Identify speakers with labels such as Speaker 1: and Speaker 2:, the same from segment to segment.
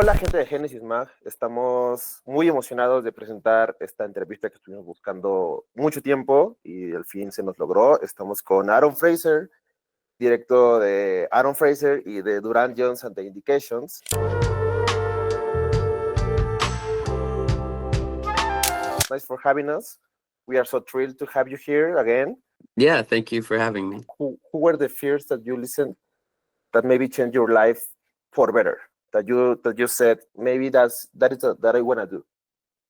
Speaker 1: Hola gente de Génesis Mag, estamos muy emocionados de presentar esta entrevista que estuvimos buscando mucho tiempo y al fin se nos logró. Estamos con Aaron Frazer, directo de Aaron Frazer y de Durand Jones The Indications. Nice for having us. We are so thrilled to have you here again.
Speaker 2: Yeah, thank you for having me.
Speaker 1: Who were the first that you listened that maybe changed your life for better? That you said maybe that I want to do.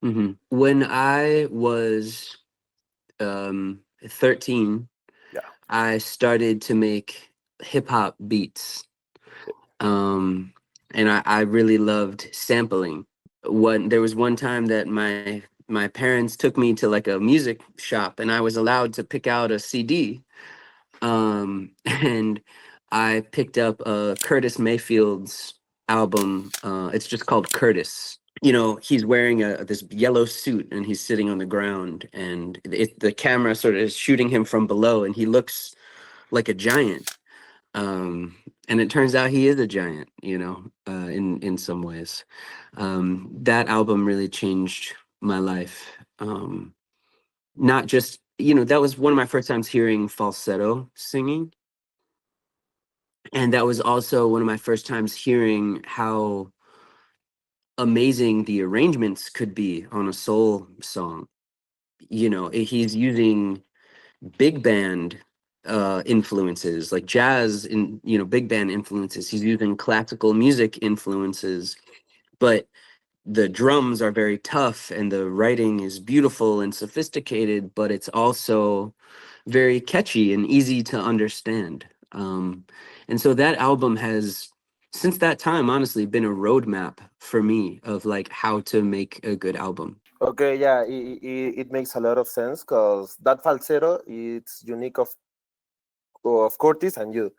Speaker 2: Mm-hmm. When I was 13,
Speaker 1: Yeah.
Speaker 2: I started to make hip hop beats. And I really loved sampling. There was one time that my parents took me to like a music shop and I was allowed to pick out a CD. And I picked up Curtis Mayfield's album. It's just called Curtis. You know, he's wearing this yellow suit and he's sitting on the ground, and the camera sort of is shooting him from below, and he looks like a giant. And it turns out he is a giant, you know, in some ways. That album really changed my life. Not just, you know, that was one of my first times hearing falsetto singing. And that was also one of my first times hearing how amazing the arrangements could be on a soul song. You know, he's using big band influences, like jazz in, you know, big band influences. He's using classical music influences, but the drums are very tough and the writing is beautiful and sophisticated, but it's also very catchy and easy to understand. And so that album has, since that time, honestly, been a roadmap for me of like how to make a good album.
Speaker 1: Okay, yeah, it makes a lot of sense because that falsetto it's unique of Curtis and you.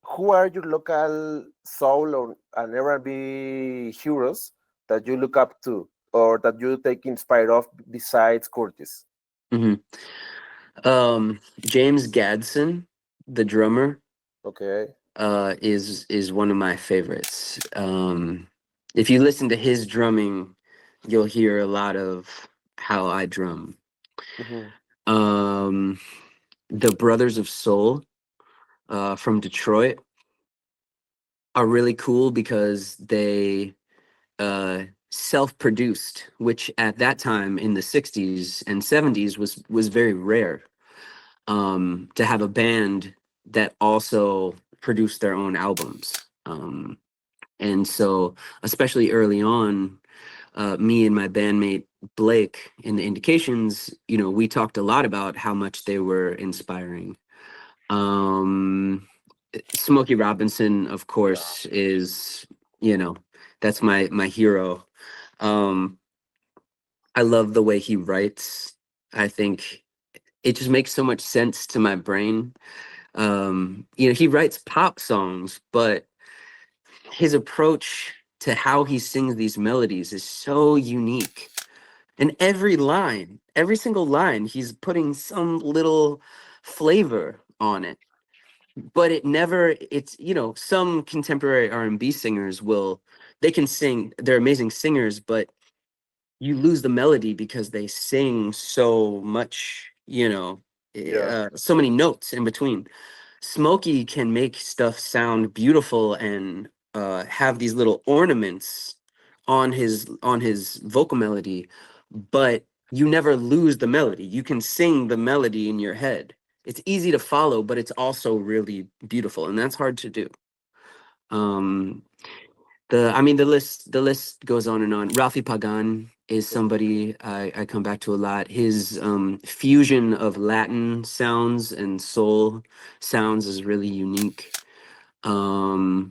Speaker 1: Who are your local soul or and R&B heroes that you look up to or that you take inspired of besides Curtis?
Speaker 2: Mm-hmm. James Gadson, the drummer,
Speaker 1: Okay.
Speaker 2: is one of my favorites. If you listen to his drumming, you'll hear a lot of how I drum.
Speaker 1: Mm-hmm.
Speaker 2: The Brothers of Soul from Detroit are really cool because they self-produced, which at that time in the 60s and 70s was very rare, to have a band that also produced their own albums. And so, especially early on, me and my bandmate Blake in the Indications, you know, we talked a lot about how much they were inspiring. Smokey Robinson, of course, is, you know, that's my hero. I love the way he writes. I think it just makes so much sense to my brain. You know, he writes pop songs, but his approach to how he sings these melodies is so unique. And every single line, he's putting some little flavor on it. But it's, you know, some contemporary R&B singers they can sing, they're amazing singers, but you lose the melody because they sing so much, you know, so many notes in between. Smokey can make stuff sound beautiful and have these little ornaments on his vocal melody, but you never lose the melody. You can sing the melody in your head. It's easy to follow, but it's also really beautiful, and that's hard to do. The list goes on and on. Ralphie Pagan is somebody I come back to a lot. His fusion of Latin sounds and soul sounds is really unique. Yeah,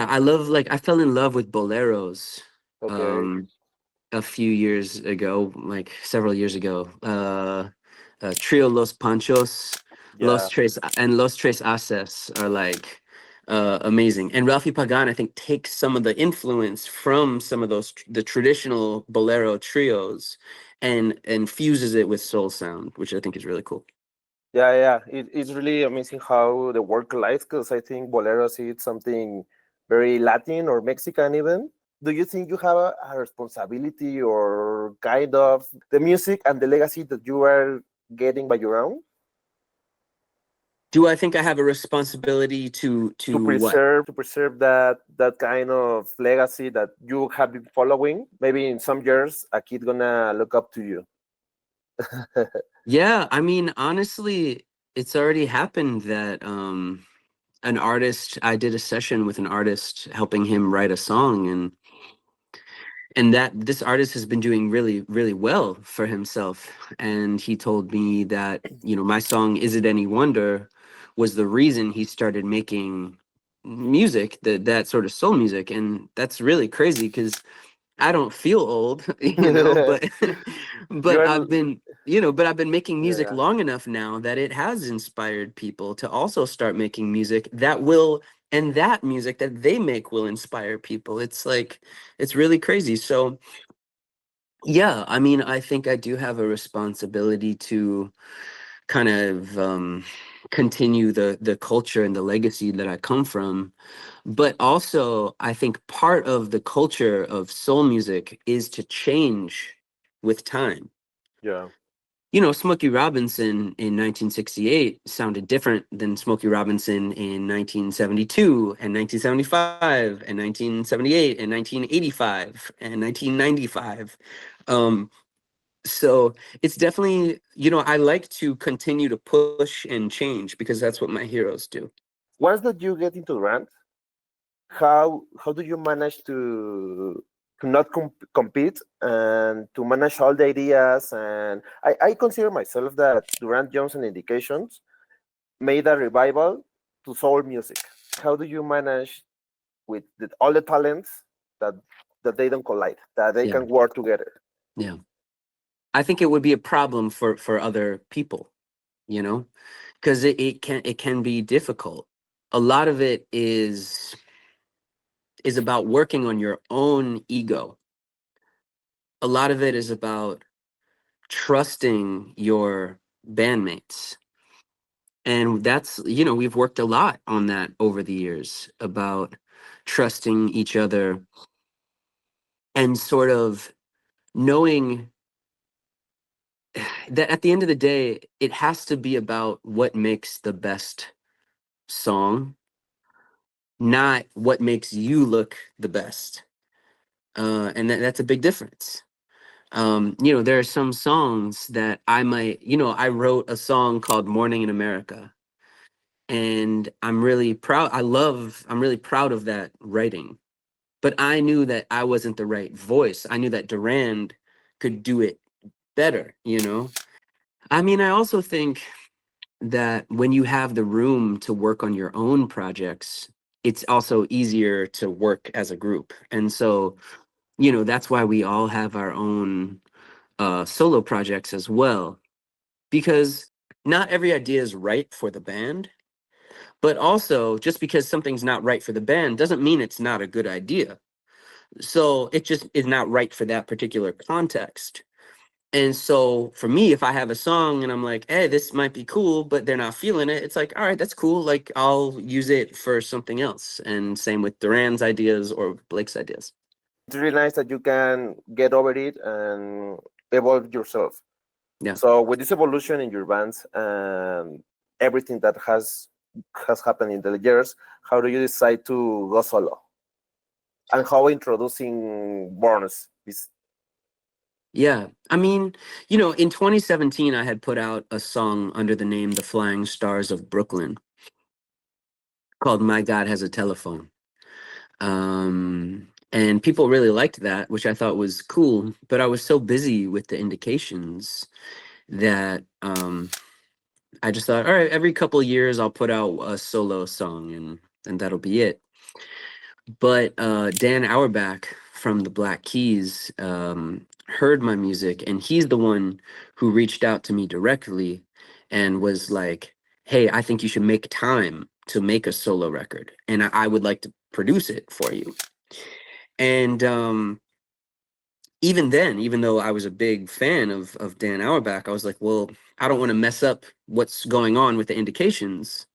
Speaker 2: I fell in love with boleros a few years ago, like several years ago. Trio Los Panchos, Los Tres Haces are like amazing. And Ralphie Pagan, I think, takes some of the influence from some of the traditional bolero trios and fuses it with soul sound, which I think is really cool.
Speaker 1: Yeah. It's really amazing how the work lies because I think boleros is something very Latin or Mexican even. Do you think you have a responsibility or kind of the music and the legacy that you are getting by your own
Speaker 2: Do I think I have a responsibility to what?
Speaker 1: to preserve that kind of legacy that you have been following? Maybe in some years, a kid gonna look up to you.
Speaker 2: Yeah, I mean, honestly, it's already happened that an artist, I did a session with an artist helping him write a song, and that this artist has been doing really, really well for himself. And he told me that, you know, my song Is It Any Wonder was the reason he started making music, that sort of soul music. And that's really crazy because I don't feel old, you know, but but
Speaker 1: You're
Speaker 2: I've been, you know, but I've been making music
Speaker 1: yeah.
Speaker 2: long enough now that it has inspired people to also start making music that will, and that music that they make will inspire people. It's like, it's really crazy. So yeah, I mean, I think I do have a responsibility to kind of continue the culture and the legacy that I come from. But also, I think part of the culture of soul music is to change with time.
Speaker 1: Yeah.
Speaker 2: You know, Smokey Robinson in 1968 sounded different than Smokey Robinson in 1972 and 1975 and 1978 and 1985 and 1995. Um, so it's definitely, you know, I like to continue to push and change because that's what my heroes do.
Speaker 1: Once that you get into Rand, how do you manage to not compete and to manage all the ideas? And I consider myself that Durand Jones and Indications made a revival to soul music. How do you manage with all the talents that they don't collide, that they
Speaker 2: Yeah.
Speaker 1: can work together?
Speaker 2: Yeah. I think it would be a problem for other people, you know, because it can be difficult. A lot of it is about working on your own ego. A lot of it is about trusting your bandmates. And that's, you know, we've worked a lot on that over the years about trusting each other and sort of knowing that at the end of the day, it has to be about what makes the best song, not what makes you look the best. And that's a big difference. You know, there are some songs that I might, you know, I wrote a song called Morning in America, and I'm really proud. I'm really proud of that writing. But I knew that I wasn't the right voice. I knew that Durand could do it better, you know? I mean, I also think that when you have the room to work on your own projects, it's also easier to work as a group. And so, you know, that's why we all have our own solo projects as well, because not every idea is right for the band, but also just because something's not right for the band doesn't mean it's not a good idea. So it just is not right for that particular context. And so for me, if I have a song and I'm like, hey, this might be cool, but they're not feeling it, it's like, all right, that's cool. Like I'll use it for something else. And same with Durand's ideas or Blake's ideas.
Speaker 1: It's really nice that you can get over it and evolve yourself.
Speaker 2: Yeah.
Speaker 1: So with this evolution in your bands and everything that has happened in the years, how do you decide to go solo? And how introducing Burns is
Speaker 2: Yeah. I mean, you know, in 2017, I had put out a song under the name The Flying Stars of Brooklyn called My God Has a Telephone. And people really liked that, which I thought was cool. But I was so busy with the indications that I just thought, all right, every couple of years I'll put out a solo song and that'll be it. But Dan Auerbach from the Black Keys heard my music, and he's the one who reached out to me directly and was like, hey, I think you should make time to make a solo record, and I would like to produce it for you. And even then, even though I was a big fan of Dan Auerbach, I was like, well, I don't want to mess up what's going on with the indications.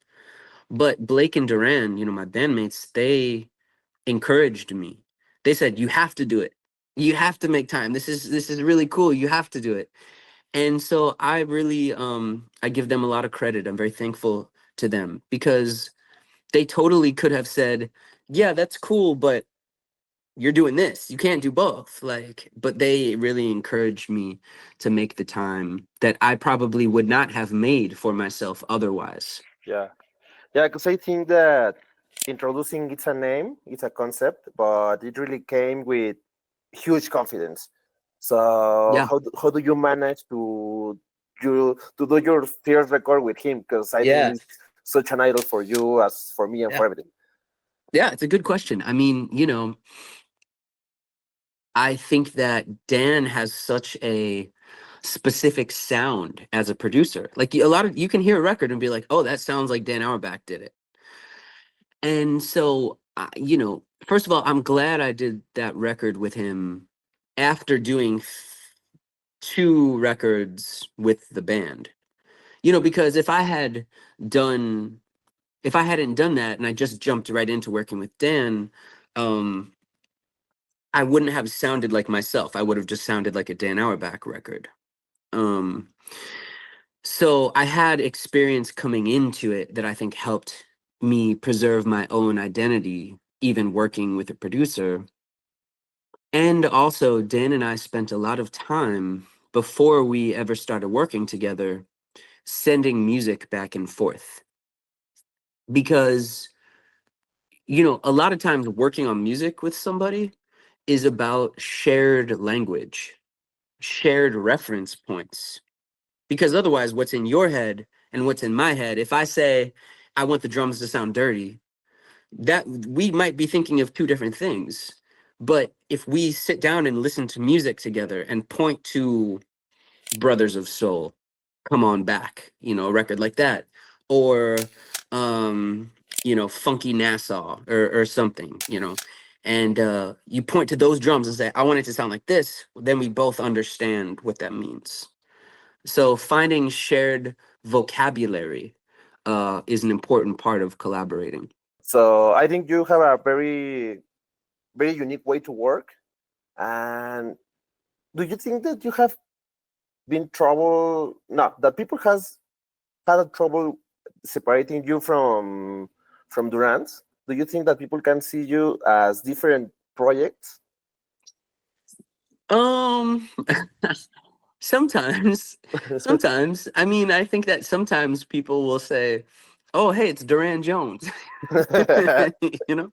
Speaker 2: But Blake and Duran, you know, my bandmates, encouraged me. They said, you have to do it. You have to make time. This is really cool. You have to do it. And so I really I give them a lot of credit. I'm very thankful to them because they totally could have said, yeah, that's cool, but you're doing this. You can't do both. Like, but they really encouraged me to make the time that I probably would not have made for myself otherwise.
Speaker 1: Yeah, yeah, because I think that introducing it's a name, it's a concept, but it really came with huge confidence. So
Speaker 2: Yeah.
Speaker 1: how do you manage to do your first record with him? Because I think
Speaker 2: Yeah.
Speaker 1: he's such an idol for you as for me and
Speaker 2: Yeah.
Speaker 1: for everything.
Speaker 2: Yeah, it's a good question. I mean, I think that Dan has such a specific sound as a producer. Like a lot of you can hear a record and be like, "Oh, that sounds like Dan Auerbach did it." And so, first of all, I'm glad I did that record with him after doing two records with the band. Because done if I hadn't done that and I just jumped right into working with Dan, um I wouldn't have sounded like myself. I would have just sounded like a Dan Auerbach record. Um, so I had experience coming into it that I think helped me preserve my own identity, even working with a producer. And also, Dan and I spent a lot of time before we ever started working together sending music back and forth. Because, a lot of times working on music with somebody is about shared language, shared reference points. Because otherwise, what's in your head and what's in my head, if I say I want the drums to sound dirty, that we might be thinking of two different things. But if we sit down and listen to music together and point to Brothers of Soul, Come On Back, a record like that, or Funky Nassau or something, and you point to those drums and say, I want it to sound like this, then we both understand what that means. So finding shared vocabulary is an important part of collaborating.
Speaker 1: So I think you have a very unique way to work. And do you think that you have been trouble? No, that people has had a trouble separating you from Durand? Do you think that people can see you as different projects?
Speaker 2: Um, sometimes, sometimes. I mean, I think that sometimes people will say, "Oh, hey, it's Durand Jones," you know.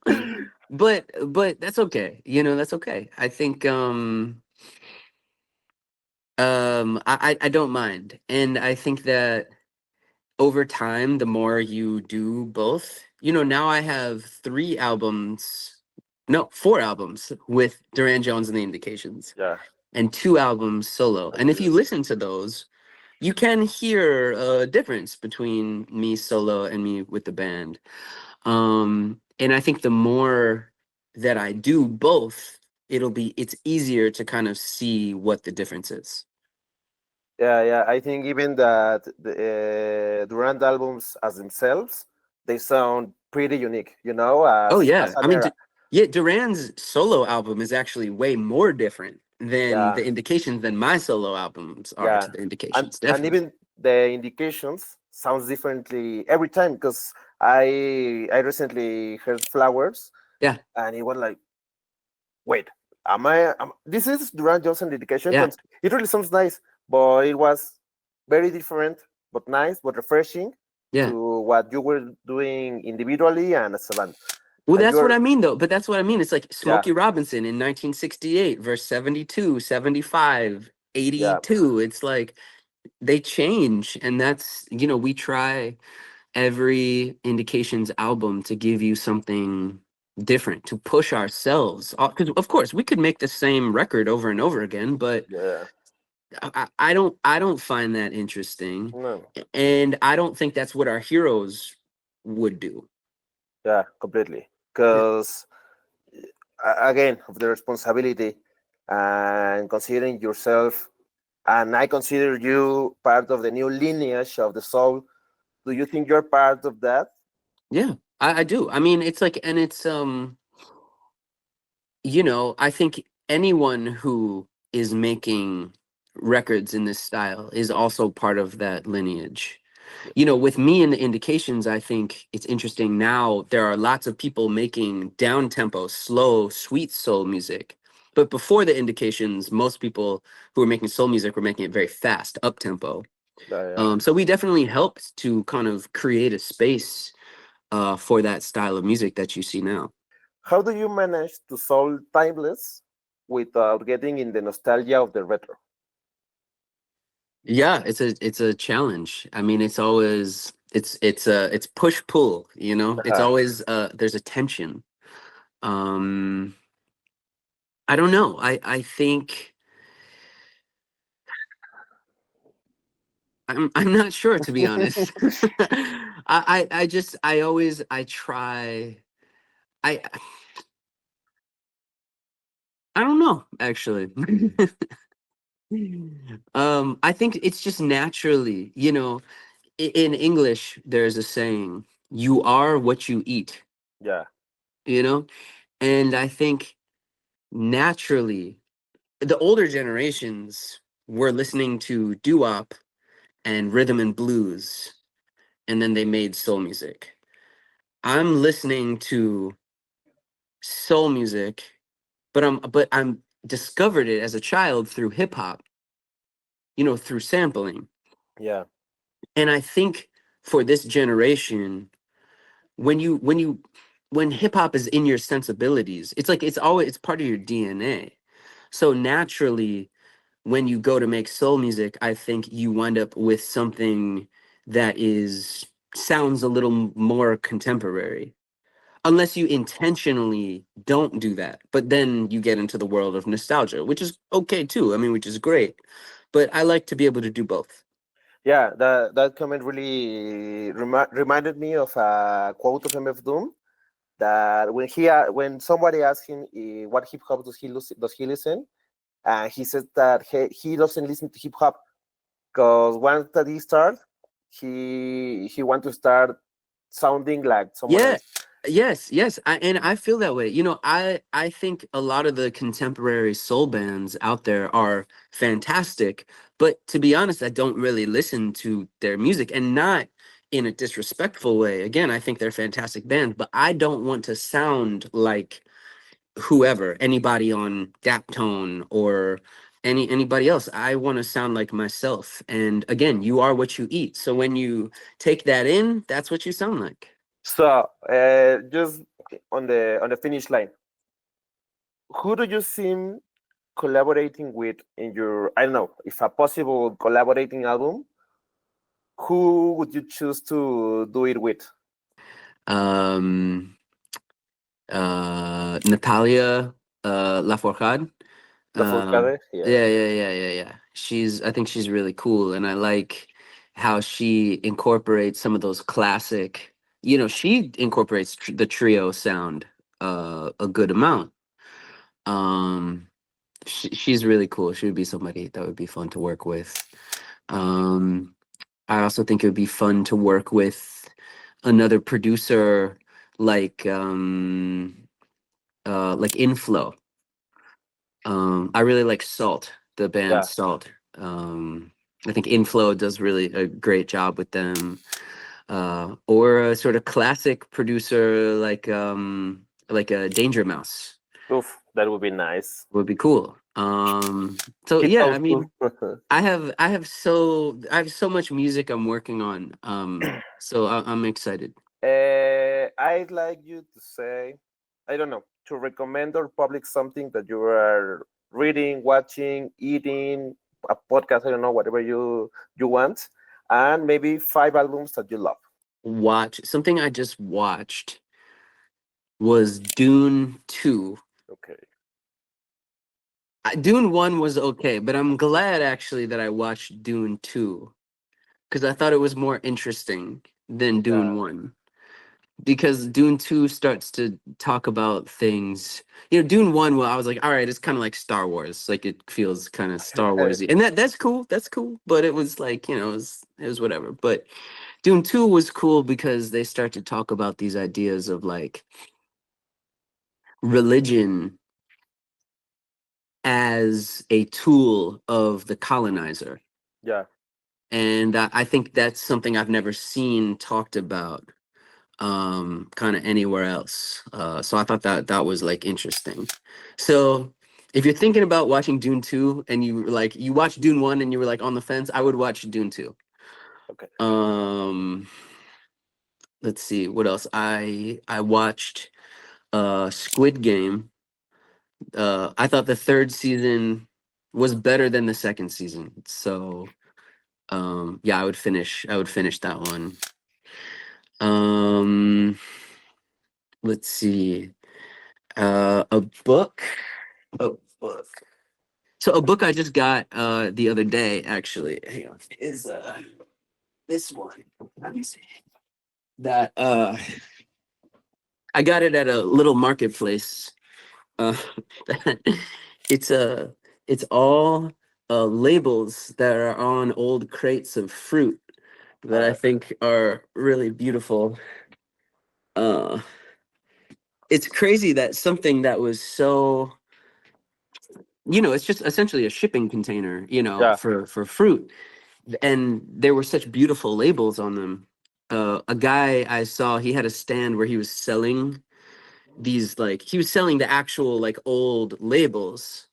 Speaker 2: But that's okay. That's okay. I think I don't mind, and I think that over time, the more you do both, now I have three albums, no, four albums with Durand Jones and the Indications,
Speaker 1: Yeah,
Speaker 2: and two albums solo.
Speaker 1: that's
Speaker 2: And if
Speaker 1: good.
Speaker 2: you listen to those, you can hear a difference between me solo and me with the band. And I think the more that I do both, it's easier to kind of see what the difference is.
Speaker 1: Yeah, yeah. I think even that the Durand albums as themselves, they sound pretty unique.
Speaker 2: Oh
Speaker 1: As
Speaker 2: yeah, I
Speaker 1: an
Speaker 2: mean,
Speaker 1: era.
Speaker 2: yeah, Duran's solo album is actually way more different than
Speaker 1: Yeah,
Speaker 2: the Indications than my solo albums are
Speaker 1: yeah,
Speaker 2: to the
Speaker 1: and
Speaker 2: Indications,
Speaker 1: and
Speaker 2: definitely.
Speaker 1: even the indications sounds differently every time because I recently heard Flowers
Speaker 2: Yeah,
Speaker 1: and it was like, wait, this is Durand Johnson dedication
Speaker 2: yeah,
Speaker 1: because it really sounds nice, but it was very different, but nice, but refreshing
Speaker 2: yeah.
Speaker 1: to what you were doing individually and as a band.
Speaker 2: Well,
Speaker 1: And
Speaker 2: that's what
Speaker 1: you're,
Speaker 2: I mean, though. But that's what I mean. It's like
Speaker 1: yeah,
Speaker 2: Smokey Robinson in 1968 verse 72, 75,
Speaker 1: yeah,
Speaker 2: 82. It's like they change. And that's, we try every Indications album to give you something different, to push ourselves. Because, of course, we could make the same record over and over again, but
Speaker 1: yeah,
Speaker 2: I don't find that interesting.
Speaker 1: no,
Speaker 2: And I don't think that's what our heroes would do.
Speaker 1: yeah, completely.
Speaker 2: Yeah.
Speaker 1: Because again, of the responsibility and considering yourself, and I consider you part of the new lineage of the soul. Do you think you're part of that?
Speaker 2: Yeah, I do. I mean, it's like, and it's you know, I think anyone who is making records in this style is also part of that lineage. You know, with me and the indications, I think it's interesting now. There are lots of people making down tempo, slow, sweet soul music. But before the indications, most people who were making soul music were making it very fast, up tempo.
Speaker 1: Yeah.
Speaker 2: So we definitely helped to kind of create a space for that style of music that you see now.
Speaker 1: How do you manage to sound timeless without getting in the nostalgia of the retro?
Speaker 2: Yeah, it's a challenge. I mean, it's always it's push pull, you know? It's
Speaker 1: Uh-huh.
Speaker 2: always there's a tension. Um I don't know. I think I'm not sure, to be honest. I just I always I try I I don't know actually. I think it's just naturally, you know, in English there's a saying, you are what you eat,
Speaker 1: Yeah,
Speaker 2: you know? And I think naturally the older generations were listening to doo-wop and rhythm and blues, and then they made soul music. I'm listening to soul music, but I'm discovered it as a child through hip hop, you know, through sampling.
Speaker 1: yeah,
Speaker 2: And I think for this generation, when you when hip hop is in your sensibilities, it's like it's part of your DNA. So naturally, when you go to make soul music, I think you wind up with something that is sounds a little more contemporary. Unless you intentionally don't do that. But then you get into the world of nostalgia, which is okay too. I mean, which is great. But I like to be able to do both.
Speaker 1: yeah. That comment really reminded me of a quote of MF Doom that when somebody asked him what hip hop does he listen, and he said that he doesn't listen to hip hop because once that he starts, he want to start sounding like someone
Speaker 2: Yeah.
Speaker 1: else.
Speaker 2: Yes. And I feel that way. You know, I think a lot of the contemporary soul bands out there are fantastic, but to be honest, I don't really listen to their music, and not in a disrespectful way. Again, I think they're fantastic bands, but I don't want to sound like whoever, anybody on Daptone or anybody else. I want to sound like myself. And again, you are what you eat. So when you take that in, that's what you sound like.
Speaker 1: So just on the finish line, who do you see collaborating with in your, I don't know, if a possible collaborating album, who would you choose to do it with?
Speaker 2: Um Natalia Lafourcade.
Speaker 1: La
Speaker 2: Um
Speaker 1: Fourcade? Yeah.
Speaker 2: yeah. I think she's really cool, and I like how she incorporates some of those classic, you know, she incorporates the trio sound a good amount. Um she's really cool. She would be somebody that would be fun to work with. Um I also think it would be fun to work with another producer like Inflow. I really like Salt, the band
Speaker 1: Yeah.
Speaker 2: Salt. I think Inflow does really a great job with them. Or a sort of classic producer like a Danger Mouse
Speaker 1: Oof, that would be nice.
Speaker 2: would be cool. So
Speaker 1: Keep
Speaker 2: yeah,
Speaker 1: those
Speaker 2: I
Speaker 1: two.
Speaker 2: mean, I have so much music I'm working on. So I'm excited.
Speaker 1: I'd like you to say, I don't know, to recommend or public something that you are reading, watching, eating, a podcast, I don't know, whatever you want, and maybe 5 albums that you love.
Speaker 2: Watch something I just watched was Dune 2.
Speaker 1: Okay.
Speaker 2: Dune 1 was okay, but I'm glad actually that I watched Dune 2 because I thought it was more interesting than
Speaker 1: Yeah.
Speaker 2: Dune 1. Because Dune 2 starts to talk about things. You know, Dune 1, well, I was like, all right, it's kind of like Star Wars. Like it feels kind of Star Warsy. And that's cool. That's cool. But it was like, you know, it was whatever. But Dune 2 was cool because they start to talk about these ideas of like religion as a tool of the colonizer.
Speaker 1: Yeah.
Speaker 2: And I think that's something I've never seen talked about kind of anywhere else. So I thought that was like interesting. So if you're thinking about watching Dune 2 and you watched Dune 1 and you were like on the fence, I would watch Dune 2.
Speaker 1: Okay.
Speaker 2: Let's see what else. I watched Squid Game. I thought the third season was better than the second season. So yeah, I would finish that one. Let's see. A book. A book. So a book I just got the other day, actually. Hang on. Is this one. Let me see. That I got it at a little marketplace. Uh it's it's all labels that are on old crates of fruit that I think are really beautiful. Uh it's crazy that something that was so, it's just essentially a shipping container,
Speaker 1: Yeah.
Speaker 2: for fruit, and there were such beautiful labels on them. A guy I saw, he had a stand where he was selling these, like, he was selling the actual like old labels.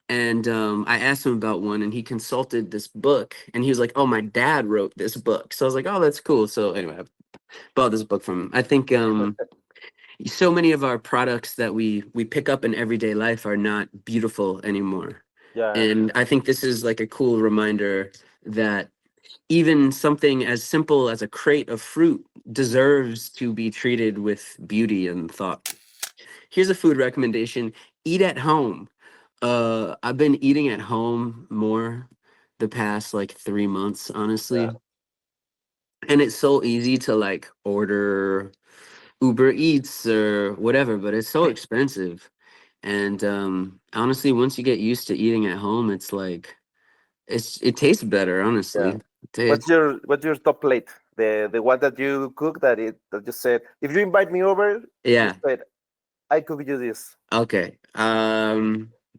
Speaker 2: And I asked him about one, and he consulted this book, and he was like, "Oh, my dad wrote this book." So I was like, "Oh, that's cool." So anyway, I bought this book from him. I think so many of our products that we pick up in everyday life are not beautiful anymore.
Speaker 1: Yeah.
Speaker 2: And I think this is like a cool reminder that even something as simple as a crate of fruit deserves to be treated with beauty and thought. Here's a food recommendation: eat at home. I've been eating at home more the past like 3 months,
Speaker 1: Yeah.
Speaker 2: honestly. And it's so easy to like order Uber Eats or whatever, but it's so expensive. And honestly, once you get used to eating at home, it's like it tastes better,
Speaker 1: Yeah.
Speaker 2: honestly.
Speaker 1: What's your top plate? The one that you cook that you said, if you invite me over, you
Speaker 2: Yeah.
Speaker 1: said I cook you this.
Speaker 2: Okay.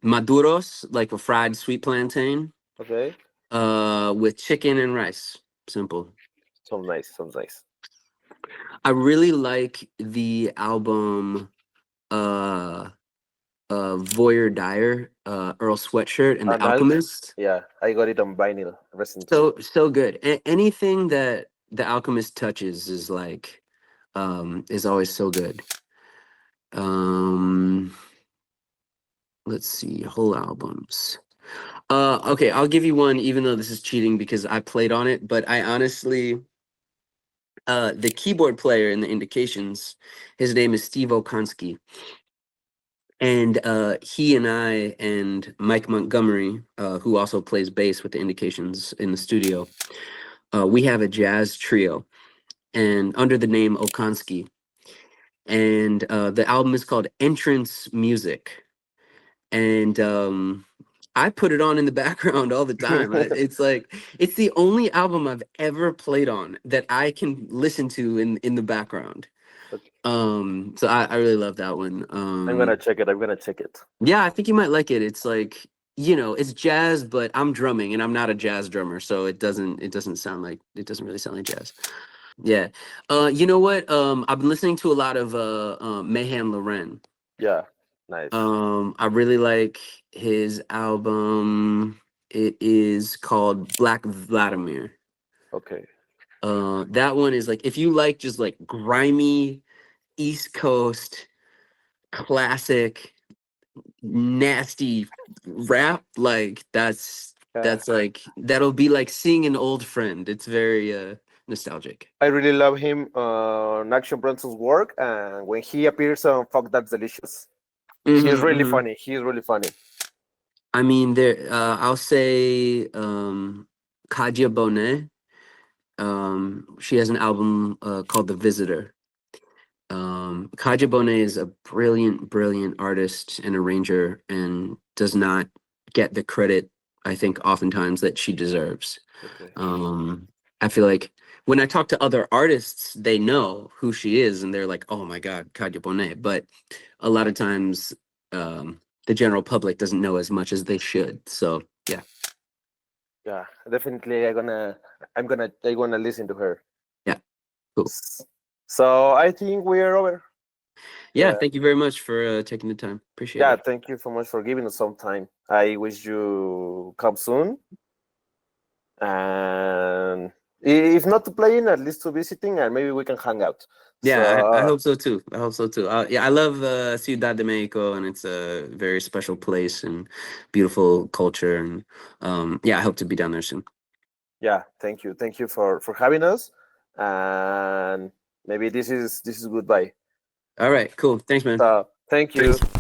Speaker 2: Maduros, like a fried sweet plantain,
Speaker 1: Okay.
Speaker 2: with chicken and rice. Simple.
Speaker 1: Sounds nice. Sounds nice.
Speaker 2: I really like the album uh Voyeur Dyer, Earl Sweatshirt and The
Speaker 1: And I'll,
Speaker 2: Alchemist.
Speaker 1: yeah, I got it on vinyl recently.
Speaker 2: So good. Anything that The Alchemist touches is always so good. Um let's see, whole albums. Okay, I'll give you one, even though this is cheating because I played on it, but I honestly, the keyboard player in the Indications, his name is Steve Okonski. And he and I and Mike Montgomery, who also plays bass with the Indications in the studio, we have a jazz trio, and under the name Okonski. And the album is called Entrance Music. And I put it on in the background all the time. It's like it's the only album I've ever played on that I can listen to in the background.
Speaker 1: Okay.
Speaker 2: So I really love that one.
Speaker 1: I'm gonna check it. I'm gonna check it.
Speaker 2: Yeah, I think you might like it. It's like, it's jazz, but I'm drumming and I'm not a jazz drummer, so it doesn't really sound like jazz. Yeah. You know what? I've been listening to a lot of Mayhem Loren.
Speaker 1: Yeah, nice.
Speaker 2: I really like his album. It is called Black Vladimir.
Speaker 1: Okay.
Speaker 2: That one is like, if you like just like grimy East Coast classic nasty rap, like
Speaker 1: Yeah.
Speaker 2: that's like that'll be like seeing an old friend. It's very nostalgic.
Speaker 1: I really love him on Action Bronson's work, and when he appears on Fuck That's Delicious, he's
Speaker 2: Hmm.
Speaker 1: really
Speaker 2: Hmm.
Speaker 1: funny. He's really funny.
Speaker 2: I mean, I'll say Kadia Bonet. She has an album called The Visitor. Kaja Bonet is a brilliant, brilliant artist and arranger, and does not get the credit, I think, oftentimes that she deserves.
Speaker 1: Okay.
Speaker 2: Um, I feel like when I talk to other artists, they know who she is, and they're like, "Oh my God, Kaja Bonet." But a lot of times, the general public doesn't know as much as they should. So yeah.
Speaker 1: Yeah, definitely. I wanna listen to her.
Speaker 2: Yeah, cool.
Speaker 1: So I think we are over.
Speaker 2: Yeah, thank you very much for taking the time. Appreciate
Speaker 1: Yeah,
Speaker 2: it.
Speaker 1: thank you so much for giving us some time. I wish you come soon, and if not to playing, at least to visiting, and maybe we can hang out.
Speaker 2: Yeah, I
Speaker 1: So
Speaker 2: hope so too. I hope so too. Yeah, I love Ciudad de Mexico, and it's a very special place and beautiful culture. And yeah, I hope to be down there soon.
Speaker 1: yeah, thank you for having us, and maybe this is goodbye.
Speaker 2: All right, cool. Thanks, man.
Speaker 1: So thank you.
Speaker 2: Thanks.